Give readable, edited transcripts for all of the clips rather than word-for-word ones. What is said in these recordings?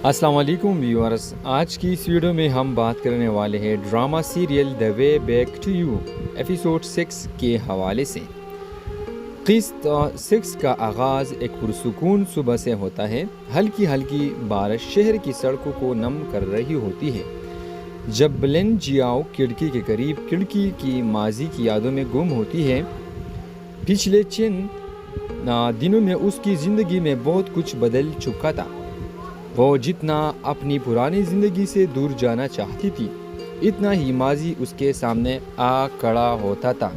السلام علیکم ویورز، آج کی اس ویڈیو میں ہم بات کرنے والے ہیں drama serial the way back to you episode 6 کے حوالے سے۔ قسط 6 کا آغاز ایک پرسکون صبح سے ہوتا ہے۔ ہلکی ہلکی بارش شہر کی سڑکوں کو نم کر رہی ہوتی ہے جب لن جیاؤ کھڑکی کے قریب کھڑکی کی ماضی کی یادوں میں گم ہوتی ہے۔ پچھلے چند دنوں میں اس کی زندگی میں بہت کچھ بدل چکا تھا۔ وہ جتنا اپنی پرانی زندگی سے دور جانا چاہتی تھی، اتنا ہی ماضی اس کے سامنے آ کھڑا ہوتا تھا۔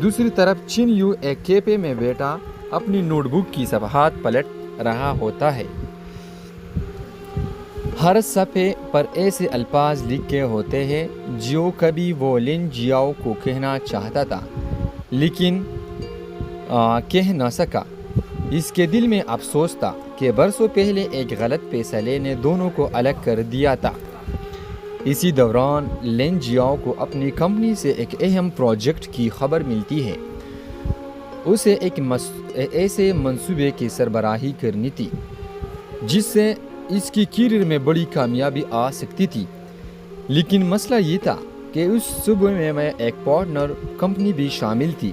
دوسری طرف چن یو ایک کیفے میں بیٹھا اپنی نوٹ بک کی صفحات پلٹ رہا ہوتا ہے۔ ہر صفحے پر ایسے الفاظ لکھے ہوتے ہیں جو کبھی وہ لن جیاؤ کو کہنا چاہتا تھا لیکن کہہ نہ سکا۔ اس کے دل میں افسوس تھا کہ برسوں پہلے ایک غلط فیصلے نے دونوں کو الگ کر دیا تھا۔ اسی دوران لن جیاؤ کو اپنی کمپنی سے ایک اہم پروجیکٹ کی خبر ملتی ہے۔ اسے ایک ایسے منصوبے کی سربراہی کرنی تھی جس سے اس کی کیریئر میں بڑی کامیابی آ سکتی تھی، لیکن مسئلہ یہ تھا کہ اس صوبے میں ایک پارٹنر کمپنی بھی شامل تھی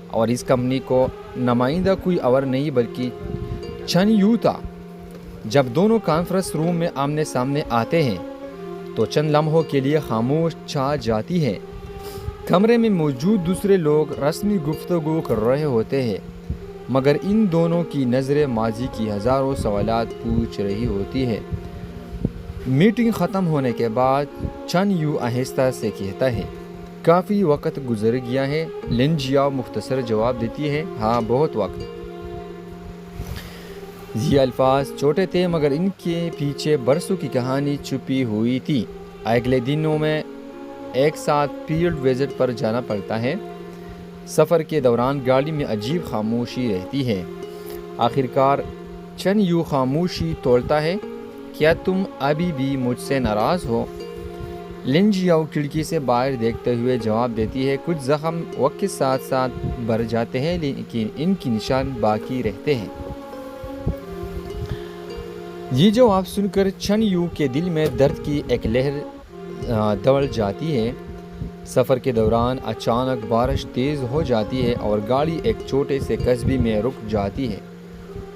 اور اس کمپنی کو نمائندہ کوئی اور نہیں بلکہ چن یو تھا۔ جب دونوں کانفرنس روم میں آمنے سامنے آتے ہیں تو چند لمحوں کے لیے خاموش چھا جاتی ہے۔ کمرے میں موجود دوسرے لوگ رسمی گفتگو کر رہے ہوتے ہیں، مگر ان دونوں کی نظریں ماضی کی ہزاروں سوالات پوچھ رہی ہوتی ہے۔ میٹنگ ختم ہونے کے بعد چن یو آہستہ سے کہتا ہے، کافی وقت گزر گیا ہے۔ لن جیاؤ مختصر جواب دیتی ہے، ہاں بہت وقت۔ یہ الفاظ چھوٹے تھے مگر ان کے پیچھے برسوں کی کہانی چھپی ہوئی تھی۔ اگلے دنوں میں ایک ساتھ فیلڈ وزٹ پر جانا پڑتا ہے۔ سفر کے دوران گاڑی میں عجیب خاموشی رہتی ہے۔ آخرکار چن یو خاموشی توڑتا ہے، کیا تم ابھی بھی مجھ سے ناراض ہو؟ لن جیاؤ کھڑکی سے باہر دیکھتے ہوئے جواب دیتی ہے، کچھ زخم وقت کے ساتھ ساتھ بھر جاتے ہیں لیکن ان کی نشان باقی رہتے ہیں۔ یہ جواب سن کر چن یو کے دل میں درد کی ایک لہر دوڑ جاتی ہے۔ سفر کے دوران اچانک بارش تیز ہو جاتی ہے اور گاڑی ایک چھوٹے سے قصبے میں رک جاتی ہے۔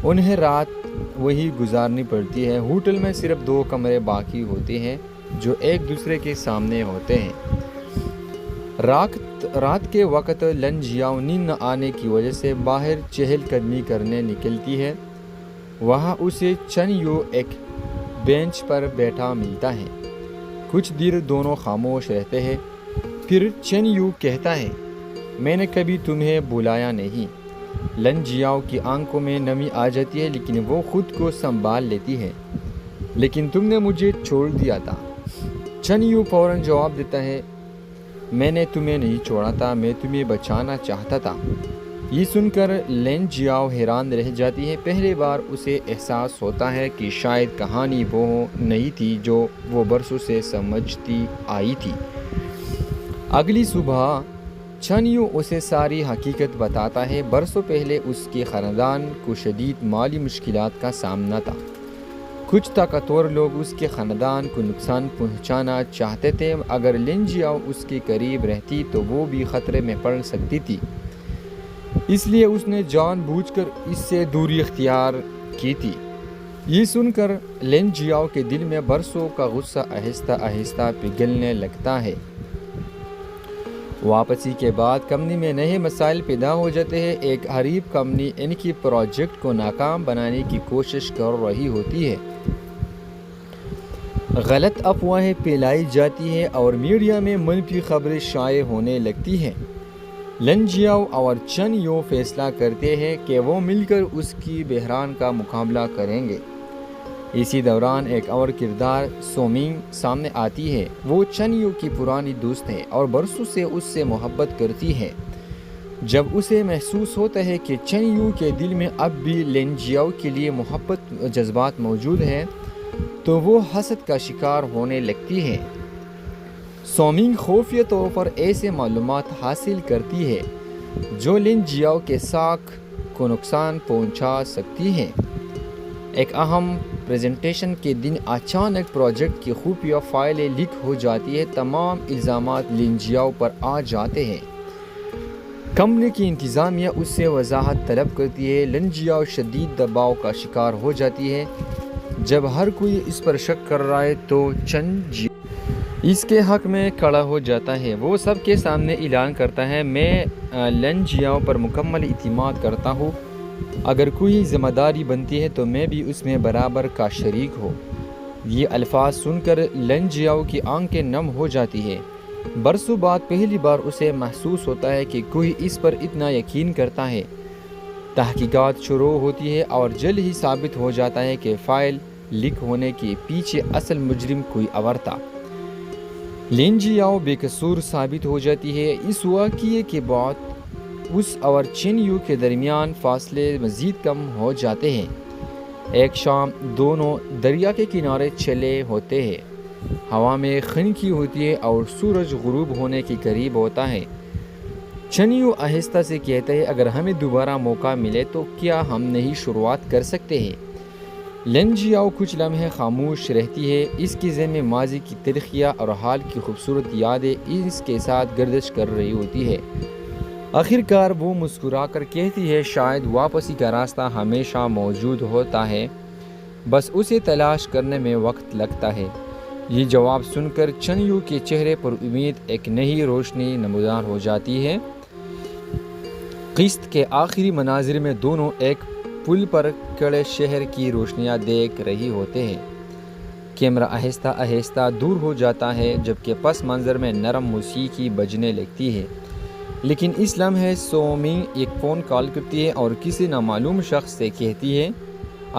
انہیں رات وہی گزارنی پڑتی ہے۔ ہوٹل میں صرف 2 کمرے باقی ہوتے ہیں جو ایک دوسرے کے سامنے ہوتے ہیں۔ رات کے وقت لن جیاؤ نیند نہ آنے کی وجہ سے باہر چہل قدمی کرنے نکلتی ہے۔ وہاں اسے چن یو ایک بینچ پر بیٹھا ملتا ہے۔ کچھ دیر دونوں خاموش رہتے ہیں، پھر چن یو کہتا ہے، میں نے کبھی تمہیں بلایا نہیں۔ لن جیاؤ کی آنکھوں میں نمی آ جاتی ہے لیکن وہ خود کو سنبھال لیتی ہے، لیکن تم نے مجھے چھوڑ دیا تھا۔ چن یو فوراً جواب دیتا ہے، میں نے تمہیں نہیں چھوڑا تھا، میں تمہیں بچانا چاہتا تھا۔ یہ سن کر لن جیاؤ حیران رہ جاتی ہے۔ پہلی بار اسے احساس ہوتا ہے کہ شاید کہانی وہ نہیں تھی جو وہ برسوں سے سمجھتی آئی تھی۔ اگلی صبح چن یو اسے ساری حقیقت بتاتا ہے۔ برسوں پہلے اس کے خاندان کو شدید مالی مشکلات کا سامنا تھا۔ کچھ طاقتور لوگ اس کے خاندان کو نقصان پہنچانا چاہتے تھے۔ اگر لن جیاؤ اس کے قریب رہتی تو وہ بھی خطرے میں پڑ سکتی تھی، اس لیے اس نے جان بوجھ کر اس سے دوری اختیار کی تھی۔ یہ سن کر لن جیاؤ کے دل میں برسوں کا غصہ آہستہ آہستہ پگھلنے لگتا ہے۔ واپسی کے بعد کمپنی میں نئے مسائل پیدا ہو جاتے ہیں۔ ایک حریف کمپنی ان کی پروجیکٹ کو ناکام بنانے کی کوشش کر رہی ہوتی ہے۔ غلط افواہیں پھیلائی جاتی ہیں اور میڈیا میں منفی خبریں شائع ہونے لگتی ہیں۔ لن جیاؤ اور چن یو فیصلہ کرتے ہیں کہ وہ مل کر اس کی بحران کا مقابلہ کریں گے۔ اسی دوران ایک اور کردار سومنگ سامنے آتی ہے۔ وہ چن یو کی پرانی دوست ہے اور برسوں سے اس سے محبت کرتی ہے۔ جب اسے محسوس ہوتا ہے کہ چن یو کے دل میں اب بھی لن جیاؤ کے لیے محبت جذبات موجود ہیں تو وہ حسد کا شکار ہونے لگتی ہے۔ سومنگ خفیہ طور پر ایسے معلومات حاصل کرتی ہے جو لن جیاؤ کے ساکھ کو نقصان پہنچا سکتی ہیں۔ ایک اہم پریزنٹیشن کے دن اچانک پروجیکٹ کی خفیہ فائلیں لیک ہو جاتی ہے. تمام الزامات لن جیاؤ پر آ جاتے ہیں. کمپنی کی انتظامیہ اس سے وضاحت طلب کرتی ہے. لن جیاؤ شدید دباؤ کا شکار ہو جاتی ہے. جب ہر کوئی اس پر شک کر رہا ہے تو چن جیاؤ اس کے حق میں کھڑا ہو جاتا ہے. وہ سب کے سامنے اعلان کرتا ہے میں لن جیاؤ پر مکمل اعتماد کرتا ہوں. اگر کوئی ذمہ داری بنتی ہے تو میں بھی اس میں برابر کا شریک ہوں. یہ الفاظ سن کر لن جیاؤ کی آنکھیں نم ہو جاتی ہے. برسوں بعد پہلی بار اسے محسوس ہوتا ہے کہ کوئی اس پر اتنا یقین کرتا ہے. تحقیقات شروع ہوتی ہے اور جلد ہی ثابت ہو جاتا ہے کہ فائل لیک ہونے کے پیچھے اصل مجرم کوئی اور تھا. لن جیاؤ بے قصور ثابت ہو جاتی ہے. اس واقعے کے بعد اس اور چن یو کے درمیان فاصلے مزید کم ہو جاتے ہیں. ایک شام دونوں دریا کے کنارے چلے ہوتے ہیں. ہوا میں خنکی ہوتی ہے اور سورج غروب ہونے کے قریب ہوتا ہے. چن یو آہستہ سے کہتا ہے اگر ہمیں دوبارہ موقع ملے تو کیا ہم نئی شروعات کر سکتے ہیں. لن جیاؤ کچھ لمحے خاموش رہتی ہے. اس کے ذہن میں ماضی کی تلخیاں اور حال کی خوبصورت یادیں اس کے ساتھ گردش کر رہی ہوتی ہے. آخرکار وہ مسکرا کر کہتی ہے شاید واپسی کا راستہ ہمیشہ موجود ہوتا ہے, بس اسے تلاش کرنے میں وقت لگتا ہے. یہ جواب سن کر چن یو کے چہرے پر امید ایک نئی روشنی نمودار ہو جاتی ہے. قسط کے آخری مناظر میں دونوں ایک پل پر کھڑے شہر کی روشنیاں دیکھ رہی ہوتے ہیں. کیمرہ آہستہ آہستہ دور ہو جاتا ہے جبکہ پس منظر میں نرم موسیقی بجنے لگتی ہے. لیکن اس لمحے سومی ایک فون کال کرتی ہے اور کسی نامعلوم شخص سے کہتی ہے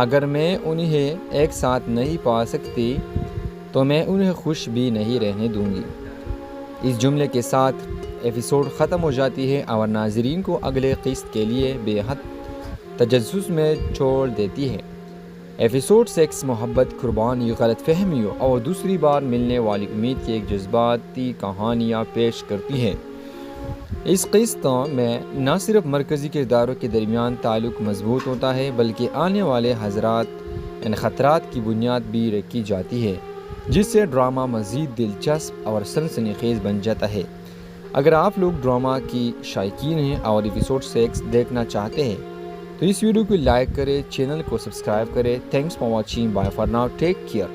اگر میں انہیں ایک ساتھ نہیں پا سکتی تو میں انہیں خوش بھی نہیں رہنے دوں گی. اس جملے کے ساتھ ایپیسوڈ ختم ہو جاتی ہے اور ناظرین کو اگلے قسط کے لیے بے حد تجسس میں چھوڑ دیتی ہے. ایپیسوڈ 6 محبت, قربانی, غلط فہمیوں اور دوسری بار ملنے والی امید کی ایک جذباتی کہانیاں پیش کرتی ہے. اس قسط میں نہ صرف مرکزی کرداروں کے درمیان تعلق مضبوط ہوتا ہے بلکہ آنے والے ان خطرات کی بنیاد بھی رکھی جاتی ہے جس سے ڈرامہ مزید دلچسپ اور سنسنی خیز بن جاتا ہے. اگر آپ لوگ ڈرامہ کی شائقین ہیں اور ایپیسوڈ 6 دیکھنا چاہتے ہیں تو اس ویڈیو کو لائک کریں, چینل کو سبسکرائب کریں. Thanks for watching. Bye for now. Take care.